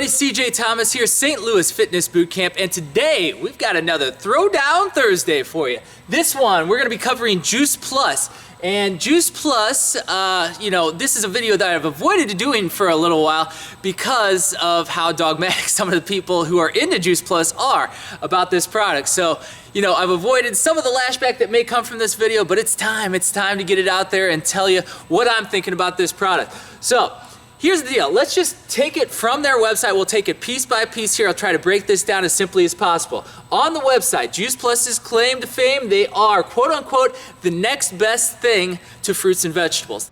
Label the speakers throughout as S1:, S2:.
S1: everybody, CJ Thomas here, St. Louis Fitness Bootcamp, and today we've got another Throwdown Thursday for you. This one, we're going to be covering Juice Plus. And Juice Plus, this is a video that I've avoided doing for a little while because of how dogmatic some of the people who are into Juice Plus are about this product. So, I've avoided some of the lashback that may come from this video, but it's time to get it out there and tell you what I'm thinking about this product. So, here's the deal. Let's just take it from their website. We'll take it piece by piece here. I'll try to break this down as simply as possible. On the website, Juice Plus's claim to fame, they are, quote unquote, the next best thing to fruits and vegetables.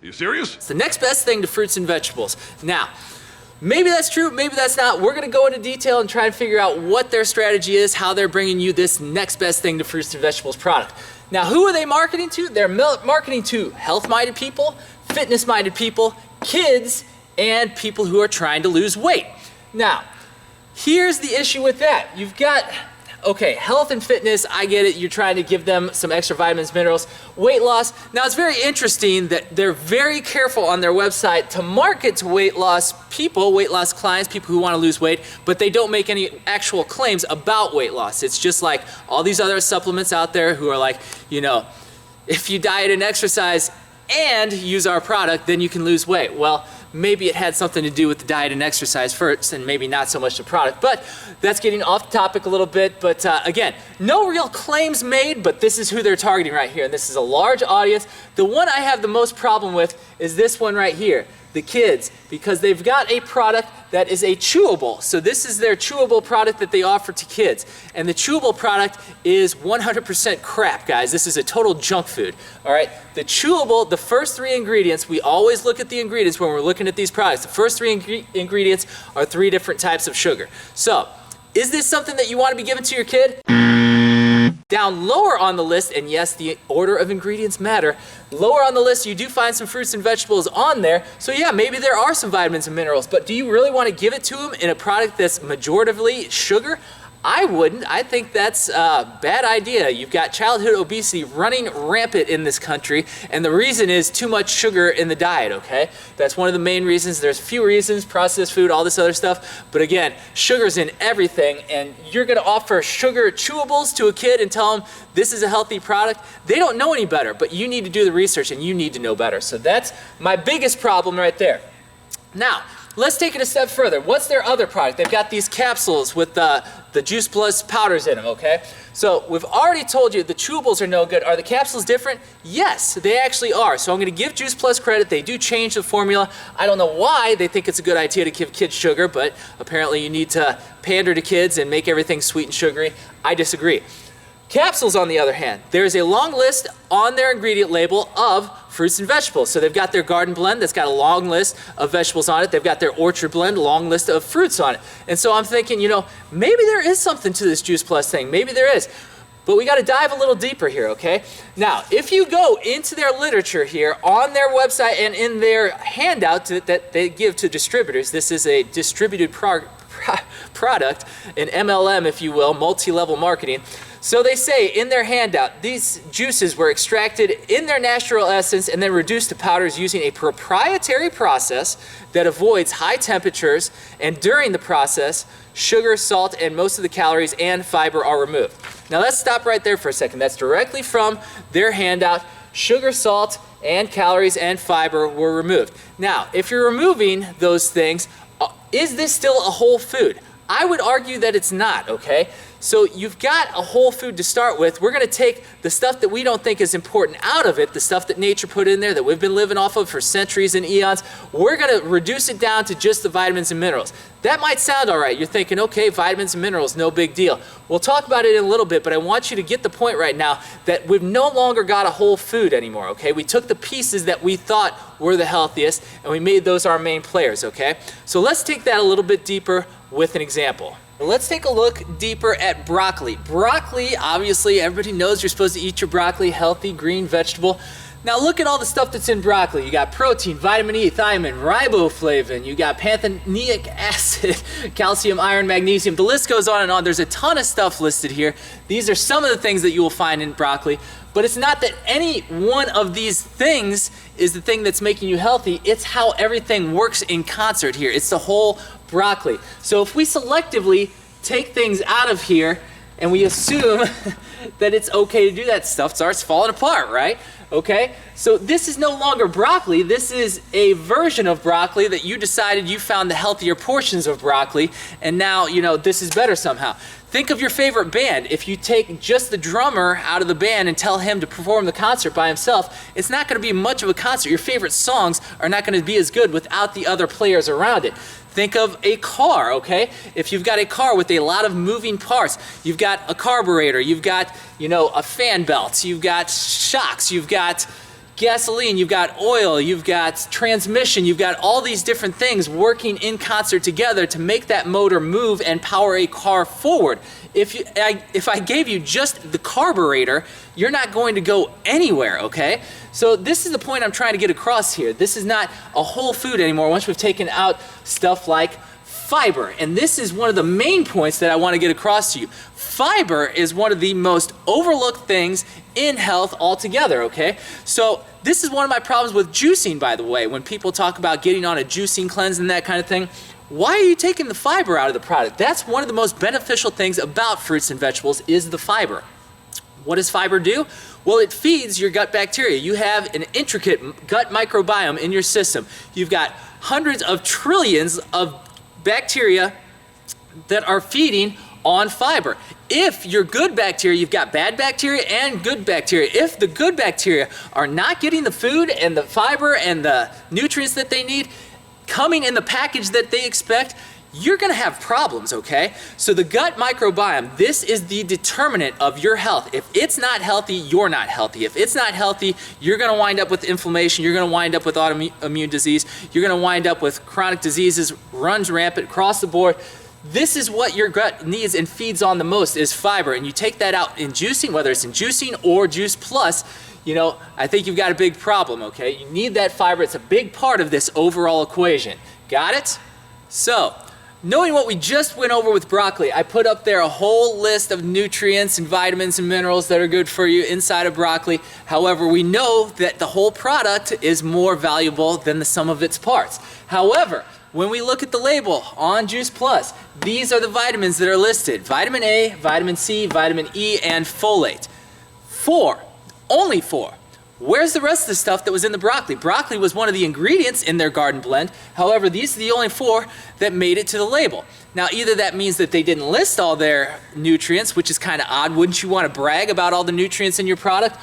S2: You serious?
S1: It's the next best thing to fruits and vegetables. Now, maybe that's true, maybe that's not. We're gonna go into detail and try and figure out what their strategy is, how they're bringing you this next best thing to fruits and vegetables product. Now, who are they marketing to? They're marketing to health-minded people, fitness-minded people, kids, and people who are trying to lose weight. Now, here's the issue with that. You've got, okay, health and fitness, I get it. You're trying to give them some extra vitamins, minerals, weight loss. Now, it's very interesting that they're very careful on their website to market to weight loss people, weight loss clients, people who want to lose weight, but they don't make any actual claims about weight loss. It's just like all these other supplements out there who are like, if you diet and exercise and use our product, then you can lose weight. Well, maybe it had something to do with the diet and exercise first and maybe not so much the product, but that's getting off the topic a little bit. But again, no real claims made, but this is who they're targeting right here. And this is a large audience. The one I have the most problem with is this one right here, the kids, because they've got a product that is a chewable. So this is their chewable product that they offer to kids. And the chewable product is 100% crap, guys. This is a total junk food, all right? The chewable, the first three ingredients, we always look at the ingredients when we're looking at these products. The first three ingredients are 3 different types of sugar. So, is this something that you want to be giving to your kid? Down lower on the list, and yes, the order of ingredients matter, lower on the list you do find some fruits and vegetables on there, so yeah, maybe there are some vitamins and minerals, but do you really want to give it to them in a product that's majoritively sugar? I wouldn't. I think that's a bad idea. You've got childhood obesity running rampant in this country, and the reason is too much sugar in the diet, okay? That's one of the main reasons. There's a few reasons, processed food, all this other stuff, but again, sugar's in everything, and you're gonna offer sugar chewables to a kid and tell them this is a healthy product. They don't know any better, but you need to do the research and you need to know better. So that's my biggest problem right there. Now, let's take it a step further. What's their other product? They've got these capsules with the Juice Plus powders in them, okay? So we've already told you the chewables are no good. Are the capsules different? Yes, they actually are. So I'm gonna give Juice Plus credit. They do change the formula. I don't know why they think it's a good idea to give kids sugar, but apparently you need to pander to kids and make everything sweet and sugary. I disagree. Capsules, on the other hand, there's a long list on their ingredient label of fruits and vegetables. So they've got their garden blend that's got a long list of vegetables on it. They've got their orchard blend, long list of fruits on it. And so I'm thinking, maybe there is something to this Juice Plus thing. Maybe there is. But we got to dive a little deeper here, okay? Now, if you go into their literature here on their website and in their handout that they give to distributors, this is a distributed product, an MLM, if you will, multi-level marketing. So they say in their handout, these juices were extracted in their natural essence and then reduced to powders using a proprietary process that avoids high temperatures, and during the process, sugar, salt, and most of the calories and fiber are removed. Now let's stop right there for a second. That's directly from their handout. Sugar, salt, and calories and fiber were removed. Now, if you're removing those things, is this still a whole food? I would argue that it's not, okay? So you've got a whole food to start with. We're gonna take the stuff that we don't think is important out of it, the stuff that nature put in there that we've been living off of for centuries and eons. We're gonna reduce it down to just the vitamins and minerals. That might sound all right. You're thinking, okay, vitamins and minerals, no big deal. We'll talk about it in a little bit, but I want you to get the point right now that we've no longer got a whole food anymore, okay? We took the pieces that we thought were the healthiest and we made those our main players, okay? So let's take that a little bit deeper with an example. Let's take a look deeper at broccoli. Broccoli, obviously, everybody knows you're supposed to eat your broccoli, healthy green vegetable. Now look at all the stuff that's in broccoli. You got protein, vitamin E, thiamine, riboflavin, you got pantothenic acid, calcium, iron, magnesium. The list goes on and on. There's a ton of stuff listed here. These are some of the things that you will find in broccoli, but it's not that any one of these things is the thing that's making you healthy. It's how everything works in concert here. It's the whole broccoli. So if we selectively take things out of here and we assume that it's okay to do that, stuff starts falling apart, right? Okay, so this is no longer broccoli. This is a version of broccoli that you decided you found the healthier portions of broccoli, and now, you know, this is better somehow. Think of your favorite band. If you take just the drummer out of the band and tell him to perform the concert by himself, it's not going to be much of a concert. Your favorite songs are not going to be as good without the other players around it. Think of a car, okay? If you've got a car with a lot of moving parts, you've got a carburetor, you've got, you know, a fan belt, you've got shocks, you've got gasoline, you've got oil, you've got transmission, you've got all these different things working in concert together to make that motor move and power a car forward. If I gave you just the carburetor, you're not going to go anywhere, okay? So this is the point I'm trying to get across here. This is not a whole food anymore once we've taken out stuff like fiber. And this is one of the main points that I want to get across to you. Fiber is one of the most overlooked things in health altogether, okay? So this is one of my problems with juicing, by the way, when people talk about getting on a juicing cleanse and that kind of thing. Why are you taking the fiber out of the product? That's one of the most beneficial things about fruits and vegetables is the fiber. What does fiber do? Well, it feeds your gut bacteria. You have an intricate gut microbiome in your system. You've got hundreds of trillions of bacteria that are feeding on fiber. If you're good bacteria, you've got bad bacteria and good bacteria. If the good bacteria are not getting the food and the fiber and the nutrients that they need coming in the package that they expect, you're gonna have problems, okay? So the gut microbiome, this is the determinant of your health. If it's not healthy, you're not healthy. If it's not healthy, you're gonna wind up with inflammation, you're gonna wind up with autoimmune disease, you're gonna wind up with chronic diseases, runs rampant across the board. This is what your gut needs and feeds on the most is fiber, and you take that out in juicing, whether it's in juicing or Juice Plus, you know, I think you've got a big problem, okay? You need that fiber, it's a big part of this overall equation. Got it? So, knowing what we just went over with broccoli, I put up there a whole list of nutrients and vitamins and minerals that are good for you inside of broccoli. However, we know that the whole product is more valuable than the sum of its parts. However, when we look at the label on Juice Plus, these are the vitamins that are listed. Vitamin A, vitamin C, vitamin E, and folate. 4, only 4. Where's the rest of the stuff that was in the broccoli? Broccoli was one of the ingredients in their garden blend. However, these are the only 4 that made it to the label. Now, either that means that they didn't list all their nutrients, which is kind of odd. Wouldn't you want to brag about all the nutrients in your product?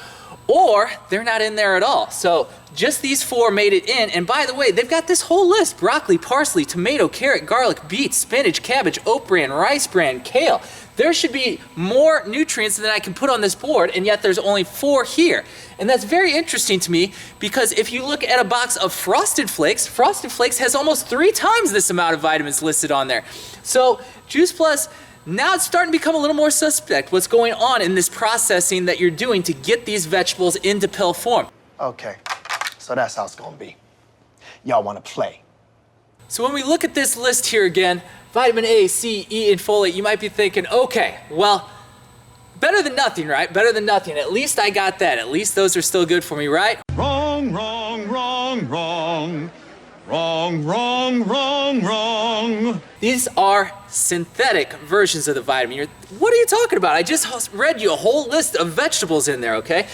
S1: Or they're not in there at all. So just these 4 made it in. And by the way, they've got this whole list: broccoli, parsley, tomato, carrot, garlic, beet, spinach, cabbage, oat bran, rice bran, kale. There should be more nutrients than I can put on this board, and yet there's only 4 here. And that's very interesting to me, because if you look at a box of Frosted Flakes has almost 3 times this amount of vitamins listed on there. So Juice Plus, now it's starting to become a little more suspect what's going on in this processing that you're doing to get these vegetables into pill form.
S3: Okay, so that's how it's gonna be. Y'all wanna play.
S1: So when we look at this list here again, vitamin A, C, E, and folate, you might be thinking, okay, well, better than nothing, right? Better than nothing. At least I got that. At least those are still good for me, right?
S2: Wrong, wrong, wrong, wrong. Wrong, wrong, wrong, wrong.
S1: These are synthetic versions of the vitamin. What are you talking about? I just read you a whole list of vegetables in there, okay?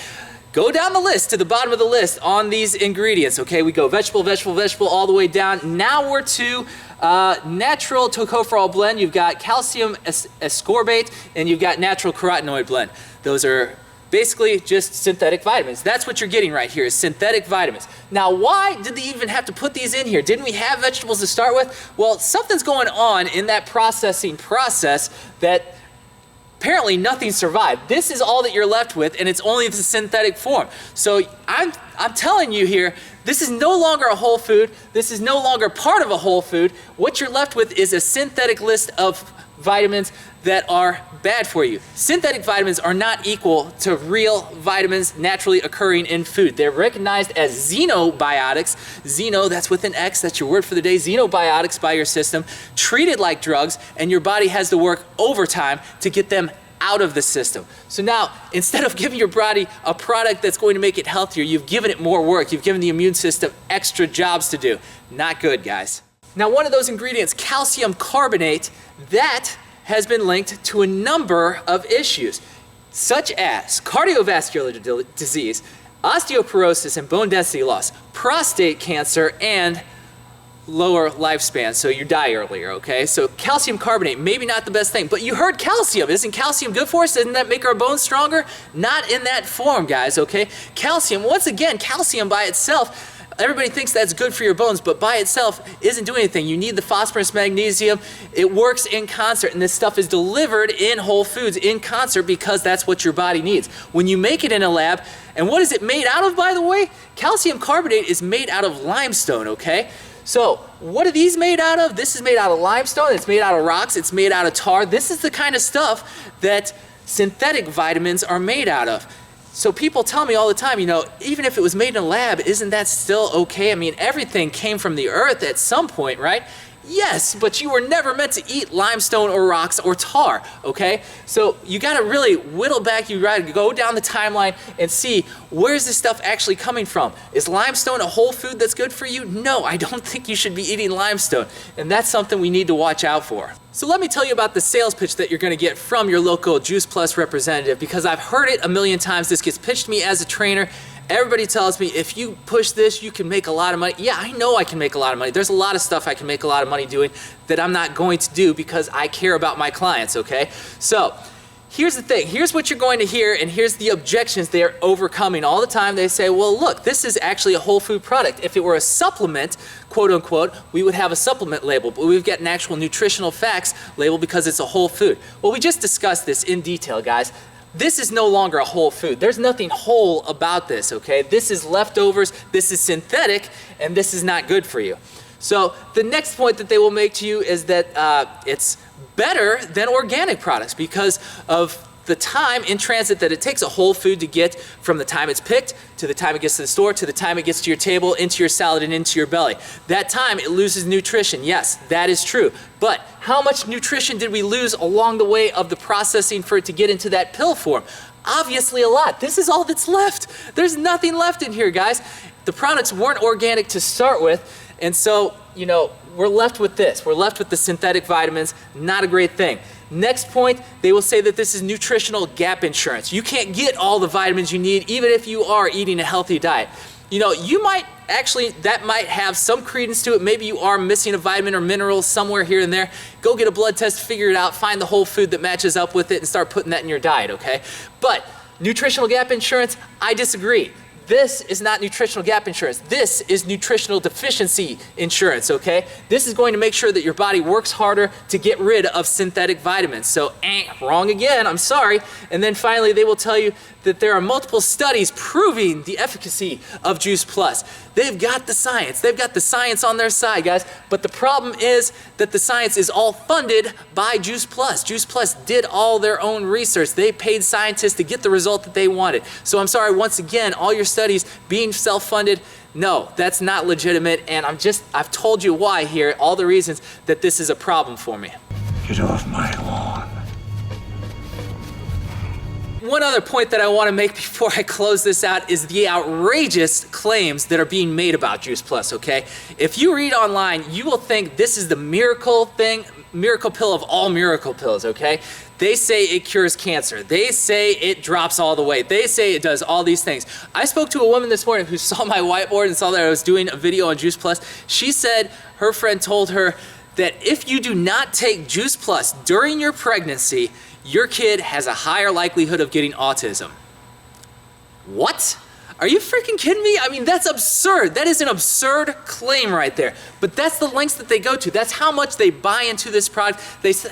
S1: Go down the list to the bottom of the list on these ingredients, okay? We go vegetable, vegetable, vegetable, all the way down. Now we're to natural tocopherol blend. You've got calcium ascorbate, and you've got natural carotenoid blend. Those are basically just synthetic vitamins. That's what you're getting right here, is synthetic vitamins. Now, why did they even have to put these in here? Didn't we have vegetables to start with? Well, something's going on in that processing process that apparently nothing survived. This is all that you're left with, and it's only the synthetic form. So I'm I'm telling you here, this is no longer a whole food. This is no longer part of a whole food. What you're left with is a synthetic list of vitamins that are bad for you. Synthetic vitamins are not equal to real vitamins naturally occurring in food. They're recognized as xenobiotics. Xeno, that's with an X, that's your word for the day. Xenobiotics by your system, treated like drugs, and your body has to work overtime to get them out of the system. So now, instead of giving your body a product that's going to make it healthier, you've given it more work. You've given the immune system extra jobs to do. Not good, guys. Now, one of those ingredients, calcium carbonate, that has been linked to a number of issues, such as cardiovascular disease, osteoporosis and bone density loss, prostate cancer, and lower lifespan, so you die earlier, okay? So calcium carbonate, maybe not the best thing, but you heard calcium. Isn't calcium good for us? Doesn't that make our bones stronger? Not in that form, guys, okay? Calcium, once again, calcium by itself, everybody thinks that's good for your bones, but by itself isn't doing anything. You need the phosphorus, magnesium. It works in concert, and this stuff is delivered in whole foods in concert because that's what your body needs. When you make it in a lab, and what is it made out of, by the way? Calcium carbonate is made out of limestone, okay? So what are these made out of? This is made out of limestone, it's made out of rocks, it's made out of tar. This is the kind of stuff that synthetic vitamins are made out of. So people tell me all the time, you know, even if it was made in a lab, isn't that still okay? I mean, everything came from the earth at some point, right? Yes, but you were never meant to eat limestone or rocks or tar, okay? So you gotta really whittle back, you gotta go down the timeline and see where's this stuff actually coming from. Is limestone a whole food that's good for you? No, I don't think you should be eating limestone, and that's something we need to watch out for. So let me tell you about the sales pitch that you're gonna get from your local Juice Plus representative, because I've heard it a million times. This gets pitched to me as a trainer. Everybody tells me, if you push this, you can make a lot of money. Yeah, I know I can make a lot of money. There's a lot of stuff I can make a lot of money doing that I'm not going to do because I care about my clients, okay? So here's the thing. Here's what you're going to hear, and here's the objections they're overcoming all the time. They say, well, look, this is actually a whole food product. If it were a supplement, quote unquote, we would have a supplement label, but we've got an actual nutritional facts label because it's a whole food. Well, we just discussed this in detail, guys. This is no longer a whole food. There's nothing whole about this, okay? This is leftovers, this is synthetic, and this is not good for you. So the next point that they will make to you is that it's better than organic products because of the time in transit that it takes a whole food to get from the time it's picked to the time it gets to the store to the time it gets to your table, into your salad, and into your belly. That time it loses nutrition. Yes, that is true. But how much nutrition did we lose along the way of the processing for it to get into that pill form? Obviously a lot. This is all that's left. There's nothing left in here, guys. The products weren't organic to start with, and so, you know, we're left with this. We're left with the synthetic vitamins. Not a great thing. Next point, they will say that this is nutritional gap insurance. You can't get all the vitamins you need even if you are eating a healthy diet. You know, you might actually, that might have some credence to it. Maybe you are missing a vitamin or mineral somewhere here and there. Go get a blood test, figure it out, find the whole food that matches up with it and start putting that in your diet, okay? But nutritional gap insurance, I disagree. This is not nutritional gap insurance. This is nutritional deficiency insurance, okay? This is going to make sure that your body works harder to get rid of synthetic vitamins. So, wrong again, I'm sorry. And then finally, they will tell you that there are multiple studies proving the efficacy of Juice Plus. They've got the science. They've got the science on their side, guys. But the problem is that the science is all funded by Juice Plus. Juice Plus did all their own research. They paid scientists to get the result that they wanted. So I'm sorry, once again, all your studies being self-funded, no, that's not legitimate. And I've told you why here, all the reasons that this is a problem for me.
S2: Get off my lawn.
S1: One other point that I want to make before I close this out is the outrageous claims that are being made about Juice Plus, okay? If you read online, you will think this is the miracle pill of all miracle pills, okay? They say it cures cancer. They say it drops all the weight. They say it does all these things. I spoke to a woman this morning who saw my whiteboard and saw that I was doing a video on Juice Plus. She said her friend told her that if you do not take Juice Plus during your pregnancy, your kid has a higher likelihood of getting autism. What? Are you freaking kidding me? I mean, that's absurd. That is an absurd claim right there. But that's the lengths that they go to. That's how much they buy into this product.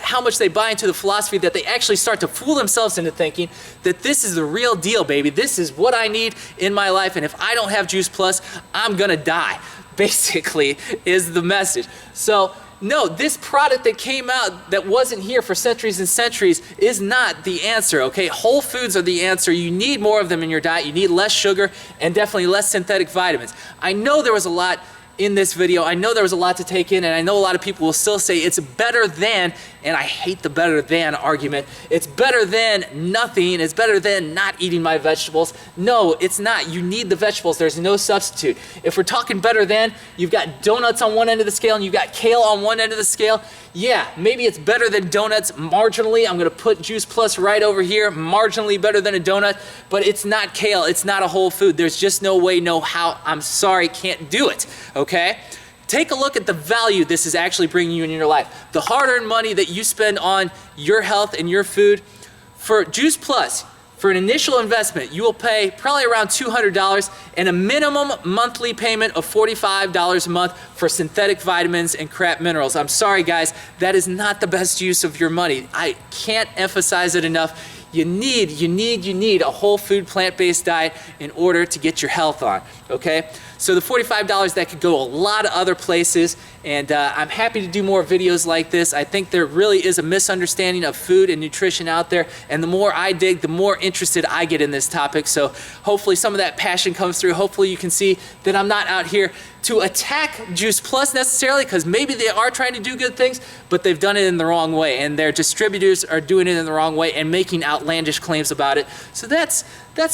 S1: How much they buy into the philosophy that they actually start to fool themselves into thinking that this is the real deal, baby. This is what I need in my life, and if I don't have Juice Plus, I'm gonna die, basically, is the message. So, no, this product that came out that wasn't here for centuries and centuries is not the answer, okay? Whole foods are the answer. You need more of them in your diet. You need less sugar and definitely less synthetic vitamins. I know there was a lot in this video. I know there was a lot to take in, and I know a lot of people will still say it's better than, and I hate the better than argument. It's better than nothing. It's better than not eating my vegetables. No, it's not. You need the vegetables. There's no substitute. If we're talking better than, you've got donuts on one end of the scale and you've got kale on one end of the scale. Yeah, maybe it's better than donuts marginally. I'm gonna put Juice Plus right over here, marginally better than a donut, but it's not kale. It's not a whole food. There's just no way, no how. I'm sorry, can't do it, okay? Take a look at the value this is actually bringing you in your life. The hard-earned money that you spend on your health and your food. For Juice Plus, for an initial investment, you will pay probably around $200 and a minimum monthly payment of $45 a month for synthetic vitamins and crap minerals. I'm sorry, guys, that is not the best use of your money. I can't emphasize it enough. You need a whole food, plant-based diet in order to get your health on, okay? So the $45, that could go a lot of other places, and I'm happy to do more videos like this. I think there really is a misunderstanding of food and nutrition out there, and the more I dig, the more interested I get in this topic. So hopefully some of that passion comes through. Hopefully you can see that I'm not out here to attack Juice Plus necessarily, because maybe they are trying to do good things, but they've done it in the wrong way, and their distributors are doing it in the wrong way and making outlandish claims about it. So that's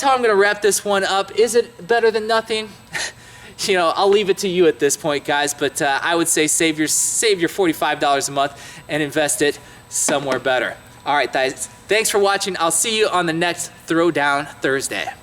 S1: how I'm gonna wrap this one up. Is it better than nothing? You know, I'll leave it to you at this point, guys, but I would say save your $45 a month and invest it somewhere better. All right, guys, thanks for watching. I'll see you on the next Throwdown Thursday.